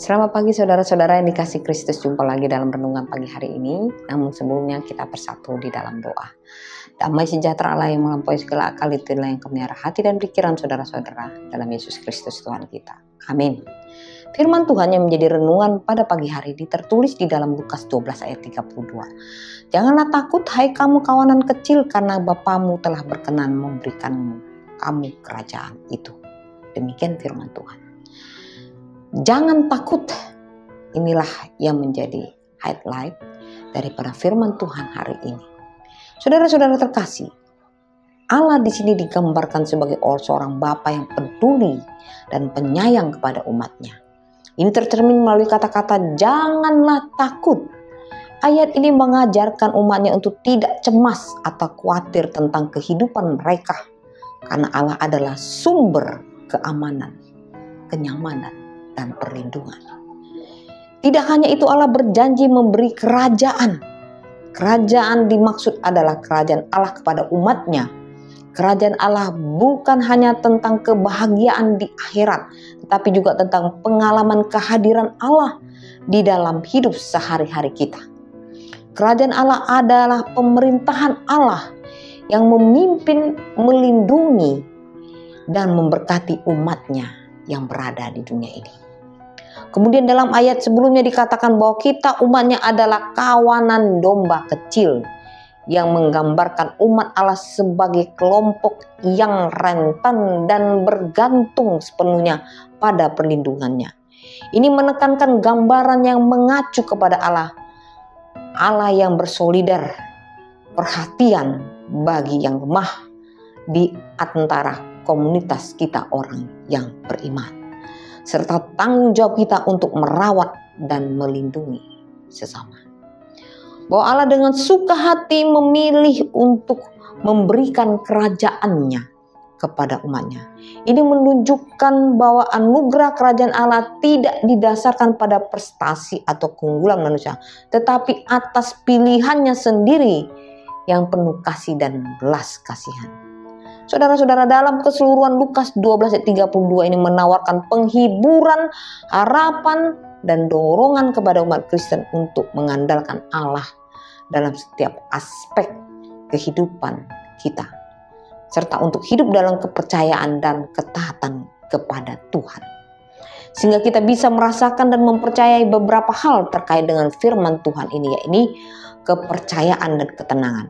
Selamat pagi saudara-saudara yang dikasihi Kristus, jumpa lagi dalam renungan pagi hari ini. Namun sebelumnya kita bersatu di dalam doa. Damai sejahtera Allah yang melampaui segala akal, itulah yang memelihara hati dan pikiran saudara-saudara dalam Yesus Kristus Tuhan kita. Amin. Firman Tuhan yang menjadi renungan pada pagi hari ini tertulis di dalam Lukas 12 ayat 32. Janganlah takut hai kamu kawanan kecil, karena Bapamu telah berkenan memberikan kamu kerajaan itu. Demikian firman Tuhan. Jangan takut, inilah yang menjadi highlight daripada firman Tuhan hari ini. Saudara-saudara terkasih, Allah di sini digambarkan sebagai seorang Bapa yang peduli dan penyayang kepada umatnya. Ini tercermin melalui kata-kata janganlah takut. Ayat ini mengajarkan umatnya untuk tidak cemas atau khawatir tentang kehidupan mereka, karena Allah adalah sumber keamanan, kenyamanan, dan perlindungan. Tidak hanya itu, Allah berjanji memberi kerajaan. Kerajaan dimaksud adalah kerajaan Allah kepada umatnya. Kerajaan Allah bukan hanya tentang kebahagiaan di akhirat, tetapi juga tentang pengalaman kehadiran Allah di dalam hidup sehari-hari kita. Kerajaan Allah adalah pemerintahan Allah yang memimpin, melindungi, dan memberkati umatnya yang berada di dunia ini. Kemudian dalam ayat sebelumnya dikatakan bahwa kita umatnya adalah kawanan domba kecil, yang menggambarkan umat Allah sebagai kelompok yang rentan dan bergantung sepenuhnya pada perlindungannya. Ini menekankan gambaran yang mengacu kepada Allah yang bersolidar, perhatian bagi yang lemah di antara komunitas kita orang yang beriman, serta tanggung jawab kita untuk merawat dan melindungi sesama. Bahwa Allah dengan suka hati memilih untuk memberikan kerajaannya kepada umatnya. Ini menunjukkan bahwa anugerah kerajaan Allah tidak didasarkan pada prestasi atau keunggulan manusia, tetapi atas pilihannya sendiri yang penuh kasih dan belas kasihan. Saudara-saudara, dalam keseluruhan Lukas 12 ayat 32 ini menawarkan penghiburan, harapan, dan dorongan kepada umat Kristen untuk mengandalkan Allah dalam setiap aspek kehidupan kita, serta untuk hidup dalam kepercayaan dan ketaatan kepada Tuhan. Sehingga kita bisa merasakan dan mempercayai beberapa hal terkait dengan firman Tuhan ini, yaitu kepercayaan dan ketenangan.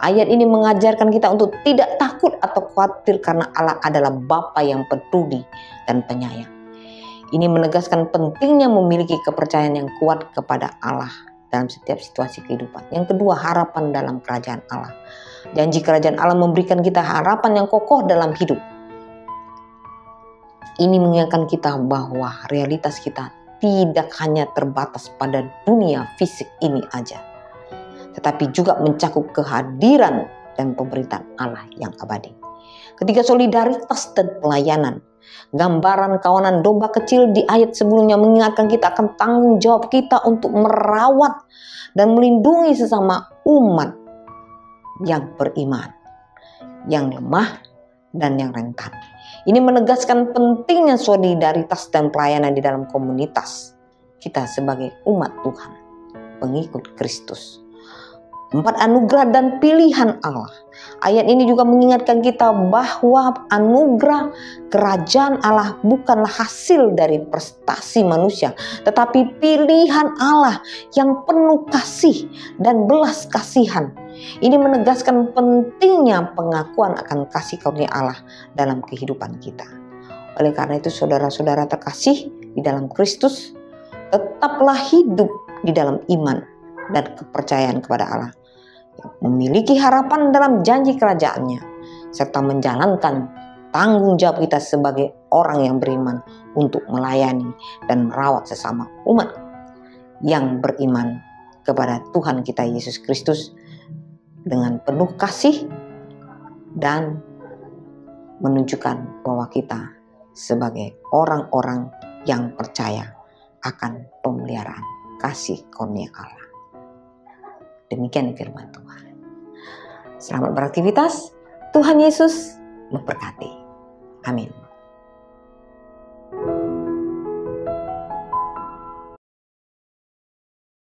Ayat ini mengajarkan kita untuk tidak takut atau khawatir karena Allah adalah Bapa yang peduli dan penyayang. Ini menegaskan pentingnya memiliki kepercayaan yang kuat kepada Allah dalam setiap situasi kehidupan. Yang kedua, harapan dalam kerajaan Allah. Janji kerajaan Allah memberikan kita harapan yang kokoh dalam hidup. Ini mengingatkan kita bahwa realitas kita tidak hanya terbatas pada dunia fisik ini aja, tetapi juga mencakup kehadiran dan pemerintahan Allah yang abadi. Ketiga, solidaritas dan pelayanan. Gambaran kawanan domba kecil di ayat sebelumnya mengingatkan kita akan tanggung jawab kita untuk merawat dan melindungi sesama umat yang beriman, yang lemah dan yang rentan. Ini menegaskan pentingnya solidaritas dan pelayanan di dalam komunitas kita sebagai umat Tuhan, pengikut Kristus. 4, anugerah dan pilihan Allah. Ayat ini juga mengingatkan kita bahwa anugerah kerajaan Allah bukanlah hasil dari prestasi manusia, tetapi pilihan Allah yang penuh kasih dan belas kasihan. Ini menegaskan pentingnya pengakuan akan kasih karunia Allah dalam kehidupan kita. Oleh karena itu, saudara-saudara terkasih di dalam Kristus, tetaplah hidup di dalam iman dan kepercayaan kepada Allah, memiliki harapan dalam janji kerajaannya, serta menjalankan tanggung jawab kita sebagai orang yang beriman untuk melayani dan merawat sesama umat yang beriman kepada Tuhan kita Yesus Kristus dengan penuh kasih, dan menunjukkan bahwa kita sebagai orang-orang yang percaya akan pemeliharaan kasih karunia Allah. Demikian firman Tuhan. Selamat beraktivitas. Tuhan Yesus memberkati. Amin.